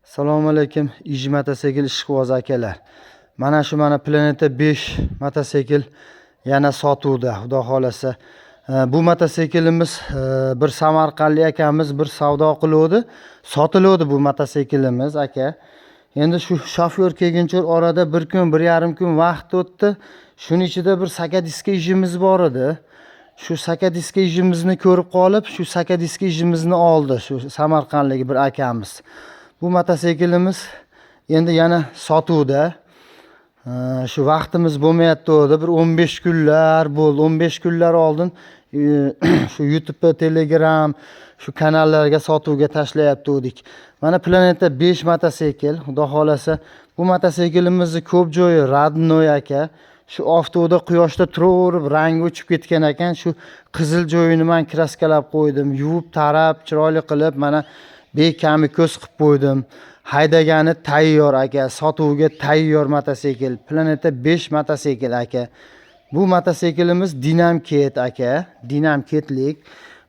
Assalomu alaykum, Iji motosikl ishqiboz akalar. Mana shu Planeta 5 motosikl yana sotuvda, xudo xolasa. Bu mototsiklimiz bir Samarqandlik akamiz bir savdo qiluvdi, sotiluvdi bu mototsiklimiz aka. Endi shu shofyor kelguncha orada bir kun, 1,5 kun vaqt o'tdi. Shuning ichida bir sakadiska ishimiz bor edi. Shu sakadiska ishimizni ko'rib qolib, shu sakadiska ishimizni oldi shu Samarqandlik bir akamiz. Bu mototsiklimiz endi yana sotuvda. Shu vaqtimiz bo'lmayapti edi. Bir 15 kunlar bo'ldi. 15 kunlar oldin shu YouTube, Telegram, shu kanallarga sotuvga tashlayapti edik. Mana Planeta 5 mototsikl, xudo xolasa, bu mototsiklimizni ko'p joyi radnoy aka. Shu oftoda quyoshda turaverib rangi o'chib ketgan ekan. Shu qizil joyini men kraskalab qo'ydim, yuvib, tarab, chiroyli qilib mana bekami ko'z qilib qo'ydim. Haydagani tayyor aka, sotuvga tayyor mototsikl. Planeta 5 mototsikl aka. Bu mototsiklimiz dinamket aka, dinamketlik.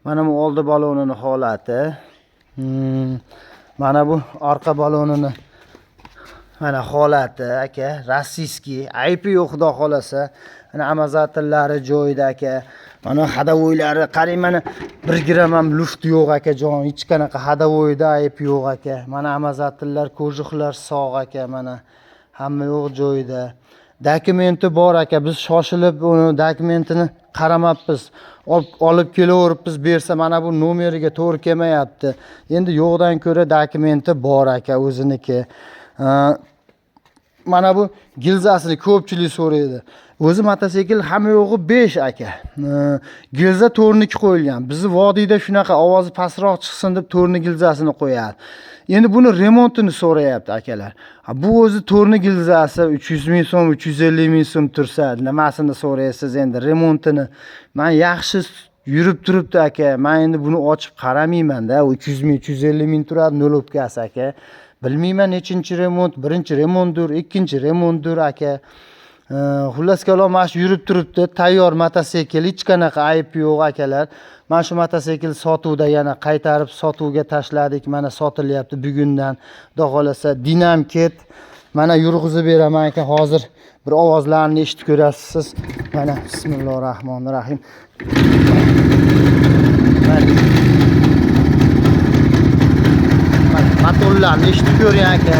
Mana bu oldi balonini holati. Mana bu orqa balonini mana holati aka, rossiyskiy, aybi yo'q xudo xolasa. Mana amazotillari joyida aka. Mana hadavoylari qarang, mana 1 gram ham luft yo'q aka jon, hech qanaqa hadavoyda ayb yo'q aka. Mana amazotillar, ko'jiqlar sog' aka, mana hamma yo'q joyida. Dokumenti bor aka, biz shoshilib uni dokumentini qaramabmiz. Olib kelaveribmiz, bersa mana bu nomeriga to'g'ri kelmayapti. Endi yo'qdan ko'ra dokumenti bor aka, o'ziniki. Mana bu gilzasini ko'pchilik so'raydi. O'zi mototsikl hamma yo'g'i 5 aka. Gilza to'rniki qo'yilgan. Bizni vodiyda shunaqa ovozi pastroq chiqsin deb to'rni gilzasini qo'yadi. Endi buni remontini so'rayapti akalar. Bu o'zi to'rni gilzasi 300 ming so'm, 350 ming so'm tursa, nimasini so'raysiz endi remontini? Men yaxshi yurib turibdi aka. Men endi buni ochib qaramayman-da. 300 ming, 350 ming turadi nolobkasi aka. Bilmayman nechinchi remont, birinchi remontdir, ikkinchi remontdir aka. Xullas kalom mana shu yurib turibdi, tayyor mototsikl, hech qanaqa ayb yo'q akalar. Mana shu mototsikl sotuvda yana qaytarib sotuvga tashladik. Mana sotilyapti bugundan. Xudo xolasa dinamket. Mana yurg'izib beraman aka, hozir bir ovozlarni eshitib ko'rasiz. Mana bismillahirrohmanirrohim. Motorlarni eshitib ko'ring aka.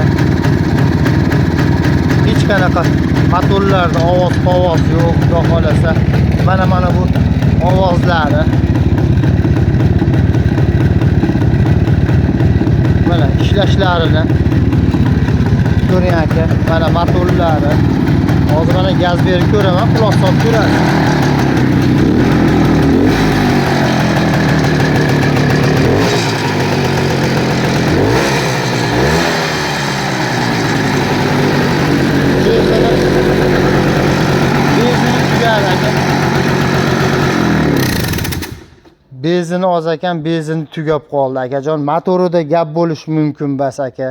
Hech qanaqa motorlarda ovoz yo'q, xudo xolasa. Mana bu ovozlari. Mana ishlashlarini ko'ring aka. Mana motorlari. Hozir mana gaz berib ko'raman, quloq solib ko'rasiz. Benzini oz ekan, benzin tugab qoldi akajon. Motorida gap bo'lishi mumkin bas aka.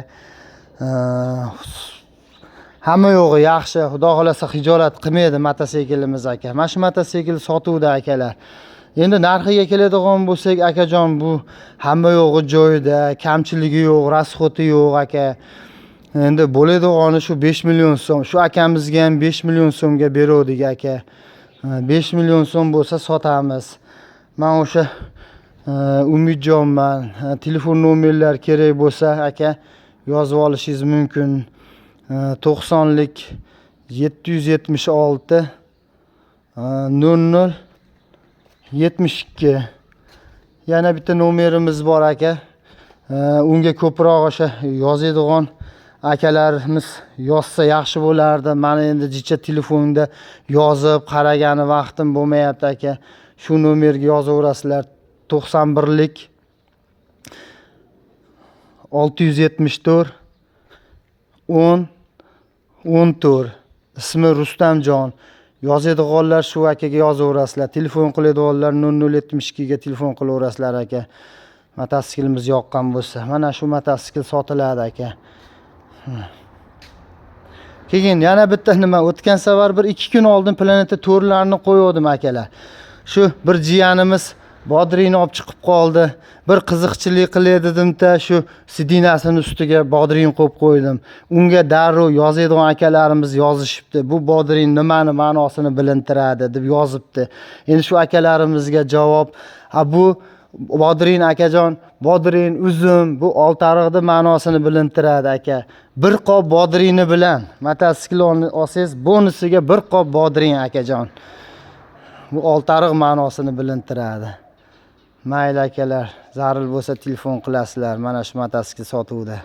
Hamma yo'g'i yaxshi. Xudo xolasa hijolat qilmaydi mototsiklimiz aka. Mana shu mototsikl sotuvda akalar. Endi narxiga keladigan bo'lsak akajon, bu hamma yo'g'i joyida, kamchiligi yo'q, rasxoti yo'q aka. Endi bo'ladigani shu 5 million so'm. Shu akamizga ham 5 million so'mga berdik aka. 5 million so'm bo'lsa sotamiz. Men o'sha Umidjonman. Telefon nomerlari kerak bo'lsa aka yozib olishingiz mumkin. 90lik 776 00 72. Yana bitta nomerimiz bor aka. Unga ko'proq o'sha yozadigan akalarimiz yozsa yaxshi bo'lardi. Men endi jicha telefonda yozib qaragani vaqtim bo'lmayapti aka. Shu nomerga yozaverasizlar. 91lik 674 10 14. Ismi Rustamjon. Yozadiganlar shu akaga yozaverasizlar. Telefon qiladiganlar 0072 ga telefon qilaverasizlar aka. Mototsiklimiz yoqqan bo'lsa. Mana shu mototsikl sotiladi aka. Keyin yana bitta nima, o'tgan safar bir 2 kun oldin Planeta to'rlarni qo'ydim akalar. Shu bir jiyanimiz bodringni olib chiqib qoldi. Bir qiziqchilik qilay dedimda, shu sidinasini ustiga bodring qo'yib qo'ydim. Unga darrov yozadigan akalarimiz yozishibdi. Bu bodring nimani ma'nosini bilintiradi deb yozibdi. Endi shu akalarimizga javob, bu bodring akajon, bodring uzum, bu oltariqni ma'nosini bilintiradi aka. Bir qop bodringni bilan mototsiklni olsangiz, bonusiga bir qop bodring akajon. Bu oltariq ma'nosini bilintiradi. Mayli akalar, zarur bo'lsa telefon qilasizlar. Mana shu mototsikl sotuvda.